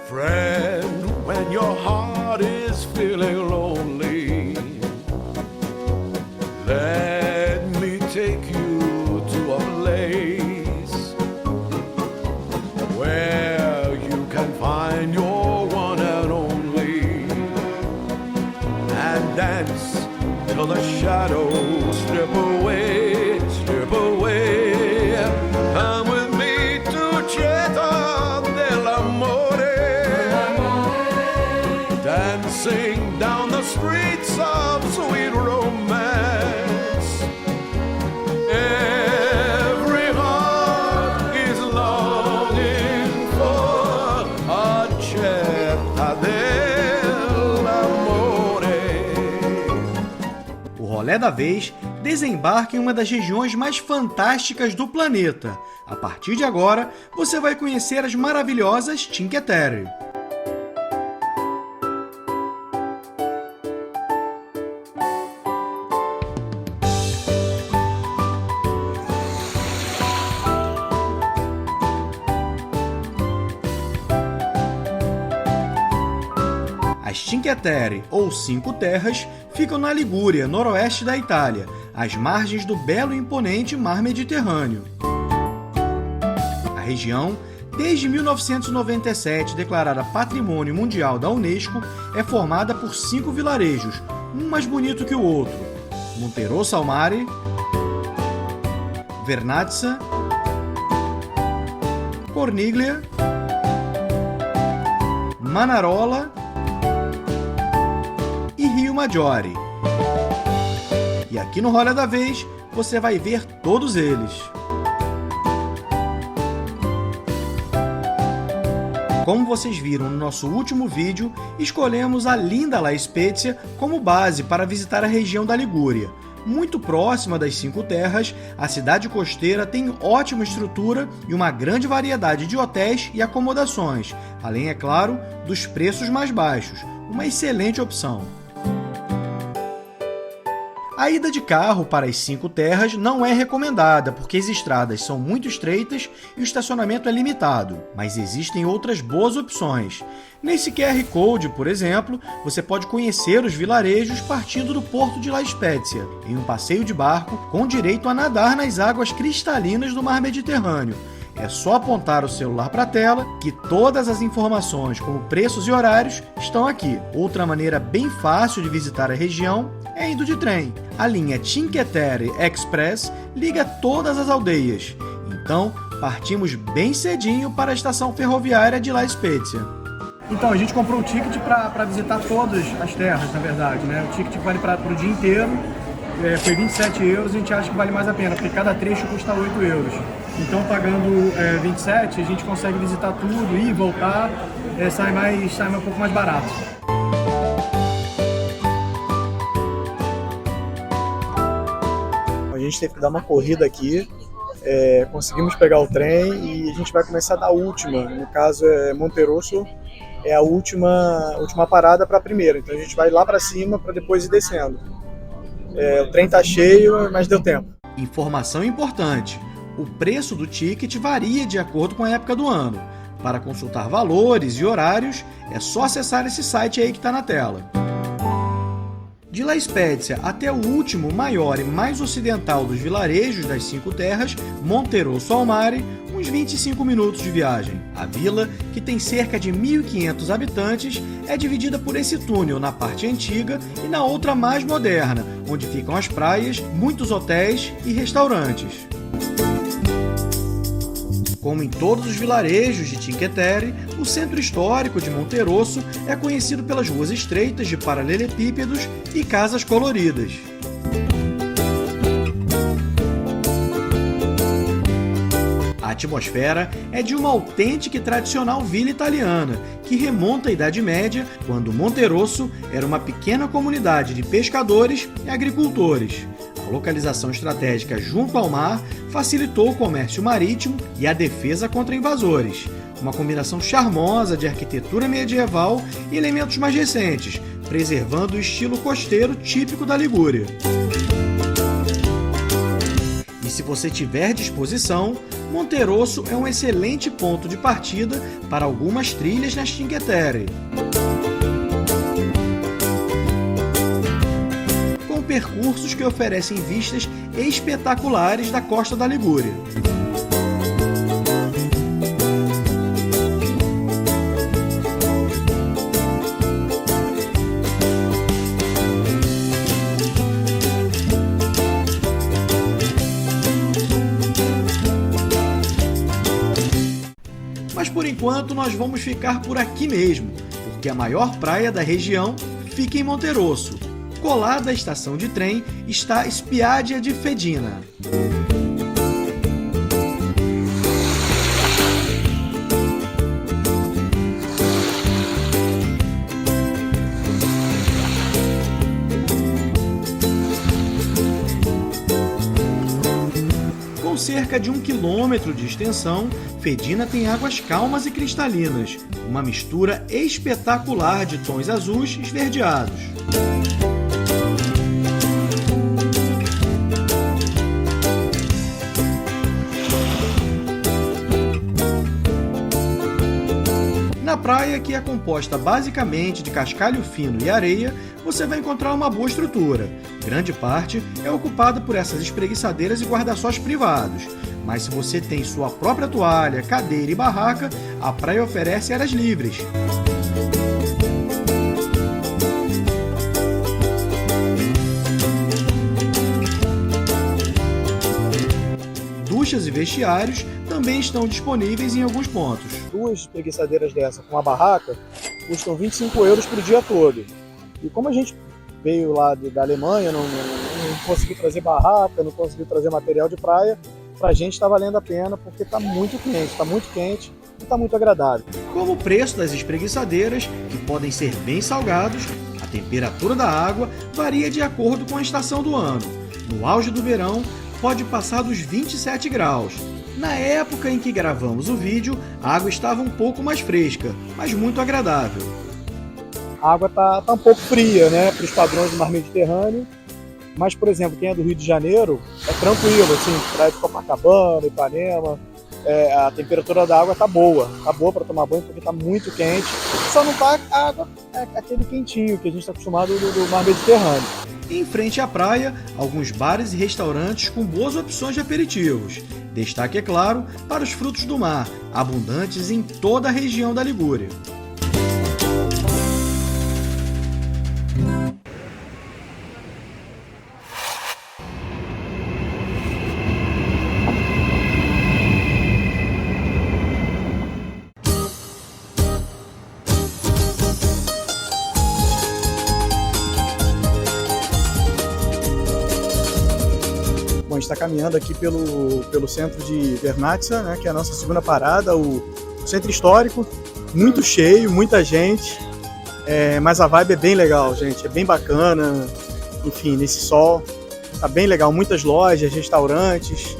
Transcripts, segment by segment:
Friend, when your heart is feeling lonely, let me take you to a place where you can find your one and only, and dance till the shadows strip away, strip away. Come with me to Città dell'Amore, dancing down the streets of sweet romance. Every heart is longing for a Città dell'Amore. O rolê da vez desembarca em uma das regiões mais fantásticas do planeta. A partir de agora, você vai conhecer as maravilhosas Cinque Terre. As Cinque Terre, ou Cinco Terras, ficam na Ligúria, noroeste da Itália, às margens do belo e imponente Mar Mediterrâneo. A região, desde 1997 declarada Patrimônio Mundial da Unesco, é formada por 5 vilarejos, um mais bonito que o outro: Monterosso al Mare, Vernazza, Corniglia, Manarola e Rio Maggiore. E aqui no Rolê da Vez você vai ver todos eles. Como vocês viram no nosso último vídeo, escolhemos a linda La Spezia como base para visitar a região da Ligúria. Muito próxima das Cinco Terras, a cidade costeira tem ótima estrutura e uma grande variedade de hotéis e acomodações, além, é claro, dos preços mais baixos, uma excelente opção. A ida de carro para as Cinco Terras não é recomendada, porque as estradas são muito estreitas e o estacionamento é limitado, mas existem outras boas opções. Nesse QR Code, por exemplo, você pode conhecer os vilarejos partindo do porto de La Spezia, em um passeio de barco com direito a nadar nas águas cristalinas do Mar Mediterrâneo. É só apontar o celular para a tela que todas as informações, como preços e horários, estão aqui. Outra maneira bem fácil de visitar a região é indo de trem. A linha Cinque Terre Express liga todas as aldeias. Então, partimos bem cedinho para a estação ferroviária de La Spezia. Então, a gente comprou o ticket para visitar todas as terras, na verdade, né? O ticket vale para o dia inteiro. Foi 27 euros, a gente acha que vale mais a pena, porque cada trecho custa 8 euros. Então, pagando 27, a gente consegue visitar tudo, ir e voltar, sai um pouco mais barato. A gente teve que dar uma corrida aqui, conseguimos pegar o trem e a gente vai começar da última. No caso, Monterosso é a última parada para a primeira, então a gente vai lá para cima para depois ir descendo. O trem tá cheio, mas deu tempo. Informação importante: o preço do ticket varia de acordo com a época do ano. Para consultar valores e horários, é só acessar esse site aí que está na tela. De La Spezia até o último, maior e mais ocidental dos vilarejos das Cinco Terras, Monterosso al Mare, uns 25 minutos de viagem. A vila, que tem cerca de 1.500 habitantes, é dividida por esse túnel na parte antiga e na outra mais moderna, onde ficam as praias, muitos hotéis e restaurantes. Como em todos os vilarejos de Cinque Terre, o centro histórico de Monterosso é conhecido pelas ruas estreitas de paralelepípedos e casas coloridas. A atmosfera é de uma autêntica e tradicional vila italiana, que remonta à Idade Média, quando Monterosso era uma pequena comunidade de pescadores e agricultores. A localização estratégica junto ao mar facilitou o comércio marítimo e a defesa contra invasores. Uma combinação charmosa de arquitetura medieval e elementos mais recentes, preservando o estilo costeiro típico da Ligúria. E se você tiver disposição, Monterosso é um excelente ponto de partida para algumas trilhas nas Cinque Terre, com percursos que oferecem vistas espetaculares da costa da Ligúria. Mas por enquanto nós vamos ficar por aqui mesmo, porque a maior praia da região fica em Monterosso. Colada à estação de trem está Spiaggia di Fedina. Com cerca de 1 quilômetro de extensão, Fedina tem águas calmas e cristalinas, uma mistura espetacular de tons azuis esverdeados. Na praia, que é composta basicamente de cascalho fino e areia, você vai encontrar uma boa estrutura. Grande parte é ocupada por essas espreguiçadeiras e guarda-sóis privados. Mas se você tem sua própria toalha, cadeira e barraca, a praia oferece áreas livres. Duchas e vestiários também estão disponíveis em alguns pontos. 2 espreguiçadeiras dessa com a barraca custam 25 euros por dia todo. E como a gente veio lá da Alemanha, não conseguiu trazer barraca, não conseguiu trazer material de praia, pra gente está valendo a pena porque está muito quente e está muito agradável. Como o preço das espreguiçadeiras, que podem ser bem salgados, a temperatura da água varia de acordo com a estação do ano. No auge do verão, pode passar dos 27 graus. Na época em que gravamos o vídeo, a água estava um pouco mais fresca, mas muito agradável. A água tá um pouco fria, né, para os padrões do mar Mediterrâneo, mas, por exemplo, quem é do Rio de Janeiro, é tranquilo, assim, praia de Copacabana, Ipanema, a temperatura da água tá boa para tomar banho porque tá muito quente, só não tá a água aquele quentinho que a gente está acostumado do mar Mediterrâneo. Em frente à praia, alguns bares e restaurantes com boas opções de aperitivos. Destaque, é claro, para os frutos do mar, abundantes em toda a região da Ligúria. Bom, a gente está caminhando aqui pelo centro de Vernazza, né, que é a nossa segunda parada, o centro histórico, muito cheio, muita gente, mas a vibe é bem legal, gente, é bem bacana, enfim, nesse sol, tá bem legal, muitas lojas, restaurantes,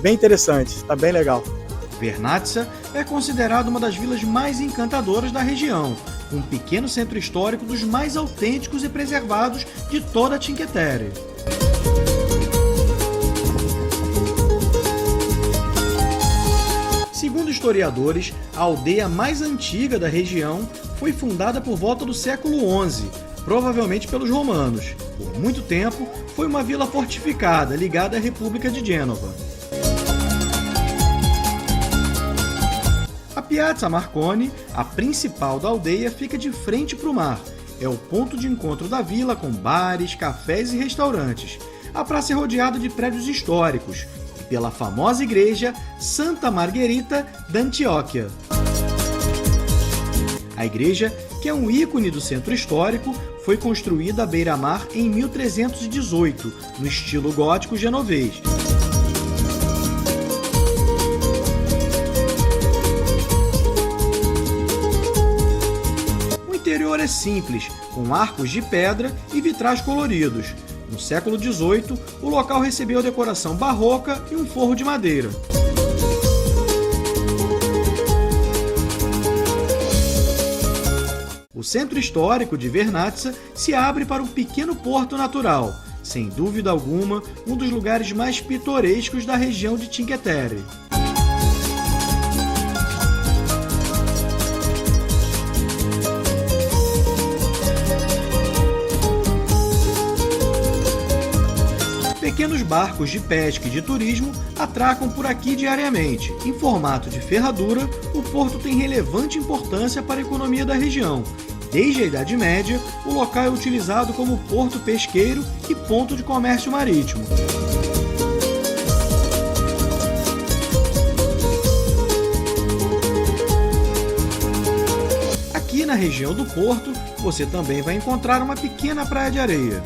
bem interessante, tá bem legal. Vernazza é considerada uma das vilas mais encantadoras da região, um pequeno centro histórico dos mais autênticos e preservados de toda a Cinque Terre. Segundo historiadores, a aldeia mais antiga da região foi fundada por volta do século XI, provavelmente pelos romanos. Por muito tempo, foi uma vila fortificada ligada à República de Gênova. A Piazza Marconi, a principal da aldeia, fica de frente para o mar. É o ponto de encontro da vila com bares, cafés e restaurantes. A praça é rodeada de prédios históricos e pela famosa igreja Santa Margherita d'Antioquia. A igreja, que é um ícone do centro histórico, foi construída à beira-mar em 1318, no estilo gótico genovês. O interior é simples, com arcos de pedra e vitrais coloridos. No século XVIII, o local recebeu decoração barroca e um forro de madeira. O centro histórico de Vernazza se abre para um pequeno porto natural, sem dúvida alguma, um dos lugares mais pitorescos da região de Cinque Terre. Pequenos barcos de pesca e de turismo atracam por aqui diariamente. Em formato de ferradura, o porto tem relevante importância para a economia da região. Desde a Idade Média, o local é utilizado como porto pesqueiro e ponto de comércio marítimo. Aqui na região do porto, você também vai encontrar uma pequena praia de areia.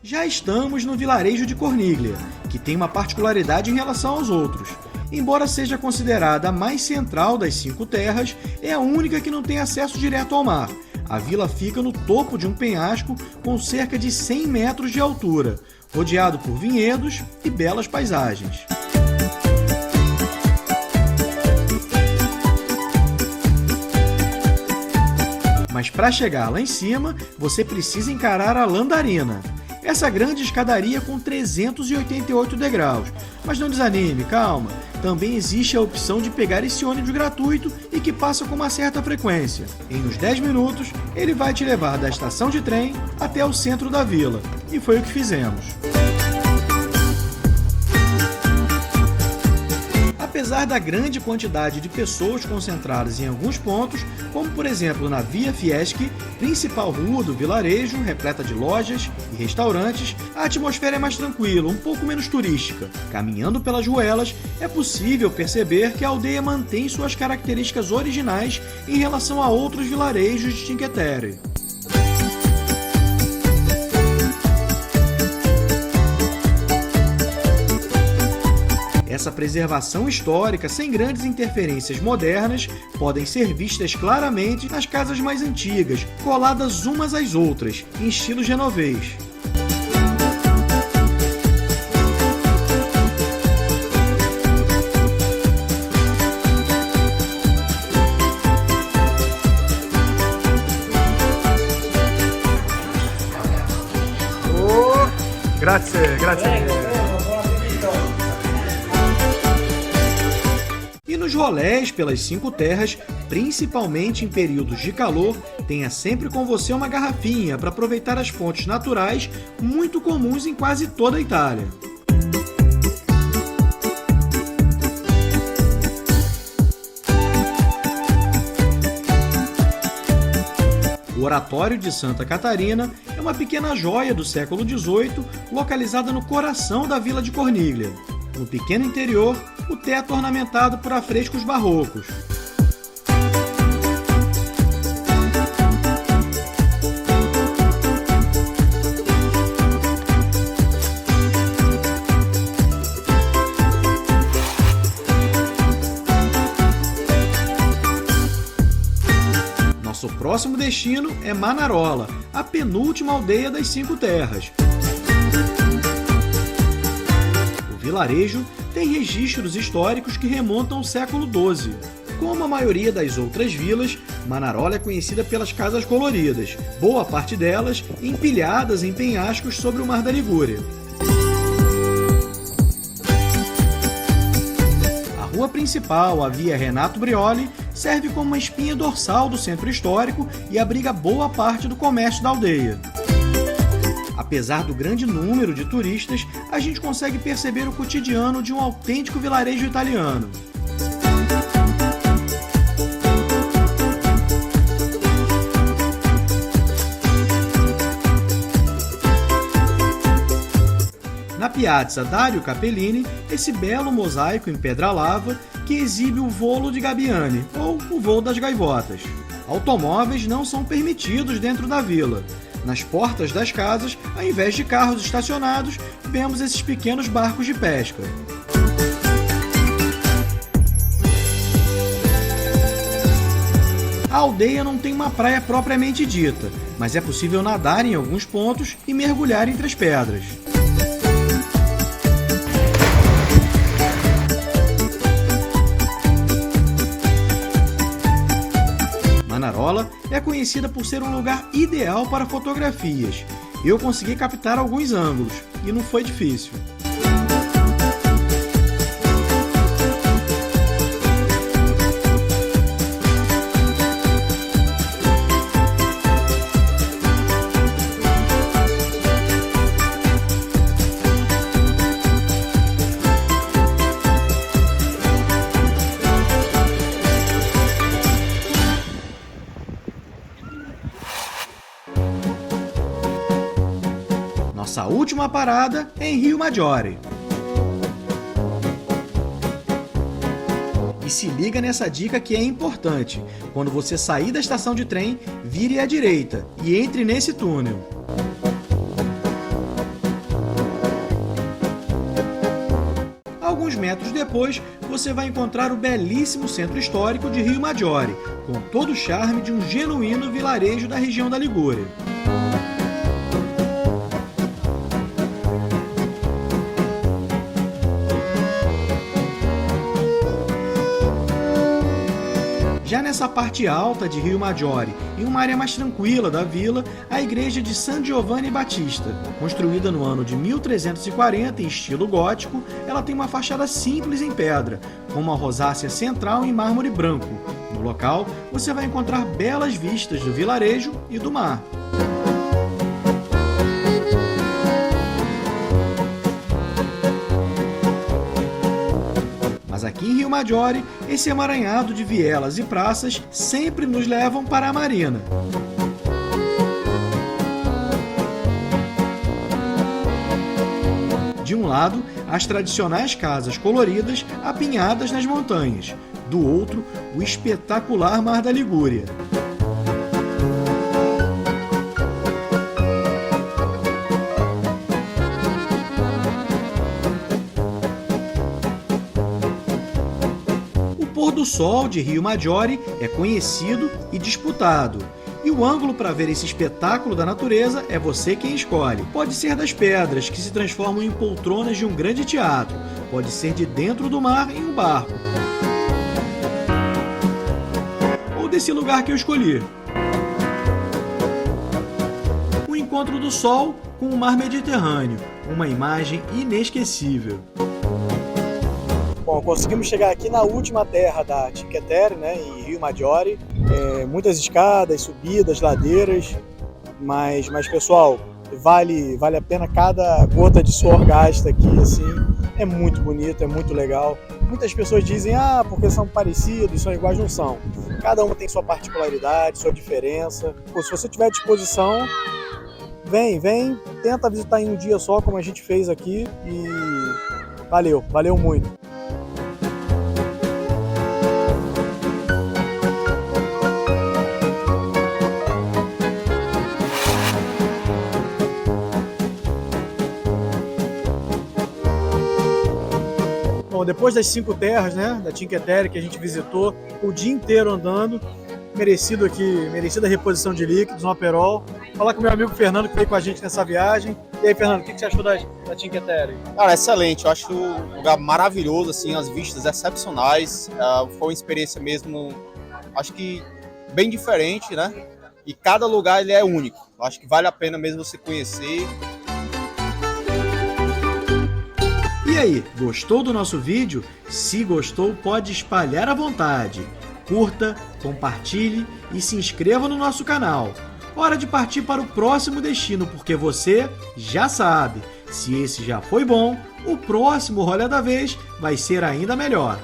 Já estamos no vilarejo de Corniglia, que tem uma particularidade em relação aos outros. Embora seja considerada a mais central das 5 terras, é a única que não tem acesso direto ao mar. A vila fica no topo de um penhasco com cerca de 100 metros de altura, rodeado por vinhedos e belas paisagens. Mas para chegar lá em cima, você precisa encarar a Landarina. Essa grande escadaria com 388 degraus. Mas não desanime, calma. Também existe a opção de pegar esse ônibus gratuito e que passa com uma certa frequência. Em uns 10 minutos, ele vai te levar da estação de trem até o centro da vila. E foi o que fizemos. Apesar da grande quantidade de pessoas concentradas em alguns pontos, como por exemplo na Via Fieschi, principal rua do vilarejo, repleta de lojas e restaurantes, a atmosfera é mais tranquila, um pouco menos turística. Caminhando pelas ruelas, é possível perceber que a aldeia mantém suas características originais em relação a outros vilarejos de Cinque Terre. Essa preservação histórica, sem grandes interferências modernas, podem ser vistas claramente nas casas mais antigas, coladas umas às outras, em estilo genovês. Grazie, grazie. E nos rolés pelas 5 terras, principalmente em períodos de calor, tenha sempre com você uma garrafinha para aproveitar as fontes naturais, muito comuns em quase toda a Itália. O Oratório de Santa Catarina é uma pequena joia do século XVIII, localizada no coração da vila de Corniglia. No pequeno interior, o teto ornamentado por afrescos barrocos. Nosso próximo destino é Manarola, a penúltima aldeia das 5 terras. O vilarejo tem registros históricos que remontam ao século XII. Como a maioria das outras vilas, Manarola é conhecida pelas casas coloridas, boa parte delas empilhadas em penhascos sobre o Mar da Ligúria. A rua principal, a Via Renato Brioli, serve como uma espinha dorsal do centro histórico e abriga boa parte do comércio da aldeia. Apesar do grande número de turistas, a gente consegue perceber o cotidiano de um autêntico vilarejo italiano. Na Piazza Dario Capellini, esse belo mosaico em pedra-lava que exibe o volo de Gabbiani, ou o voo das gaivotas. Automóveis não são permitidos dentro da vila. Nas portas das casas, ao invés de carros estacionados, vemos esses pequenos barcos de pesca. A aldeia não tem uma praia propriamente dita, mas é possível nadar em alguns pontos e mergulhar entre as pedras. Manarola é conhecida por ser um lugar ideal para fotografias. Eu consegui captar alguns ângulos e não foi difícil. Nossa última parada é em Rio Maggiore. E se liga nessa dica que é importante. Quando você sair da estação de trem, vire à direita e entre nesse túnel. Alguns metros depois, você vai encontrar o belíssimo centro histórico de Rio Maggiore, com todo o charme de um genuíno vilarejo da região da Ligúria. Já nessa parte alta de Rio Maggiore, em uma área mais tranquila da vila, a igreja de San Giovanni Battista. Construída no ano de 1340 em estilo gótico, ela tem uma fachada simples em pedra, com uma rosácea central em mármore branco. No local, você vai encontrar belas vistas do vilarejo e do mar. Mas aqui em Rio Maggiore, esse emaranhado de vielas e praças sempre nos levam para a marina. De um lado, as tradicionais casas coloridas apinhadas nas montanhas. Do outro, o espetacular Mar da Ligúria. O pôr do sol de Rio Maggiore é conhecido e disputado. E o ângulo para ver esse espetáculo da natureza é você quem escolhe. Pode ser das pedras, que se transformam em poltronas de um grande teatro. Pode ser de dentro do mar em um barco. Ou desse lugar que eu escolhi. O encontro do sol com o mar Mediterrâneo. Uma imagem inesquecível. Bom, conseguimos chegar aqui na última terra da Cinque Terre, né, em Rio Maggiore. Muitas escadas, subidas, ladeiras, mas pessoal, vale a pena cada gota de suor gasta aqui, assim. É muito bonito, é muito legal. Muitas pessoas dizem, porque são parecidos, são iguais, não são. Cada um tem sua particularidade, sua diferença. Pô, se você tiver disposição, vem, tenta visitar em um dia só, como a gente fez aqui, e valeu muito. Bom, depois das 5 terras, né, da Cinque Terre que a gente visitou, o dia inteiro andando, merecida reposição de líquidos, um Aperol. Falar com o meu amigo Fernando, que veio com a gente nessa viagem. E aí, Fernando, o que você achou da Cinque Terre? Cara, excelente. Eu acho um lugar maravilhoso, assim, as vistas excepcionais. Foi uma experiência mesmo, acho que bem diferente, né? E cada lugar ele é único. Eu acho que vale a pena mesmo você conhecer. E aí, gostou do nosso vídeo? Se gostou, pode espalhar à vontade. Curta, compartilhe e se inscreva no nosso canal. Hora de partir para o próximo destino, porque você já sabe, se esse já foi bom, o próximo rolê da vez vai ser ainda melhor.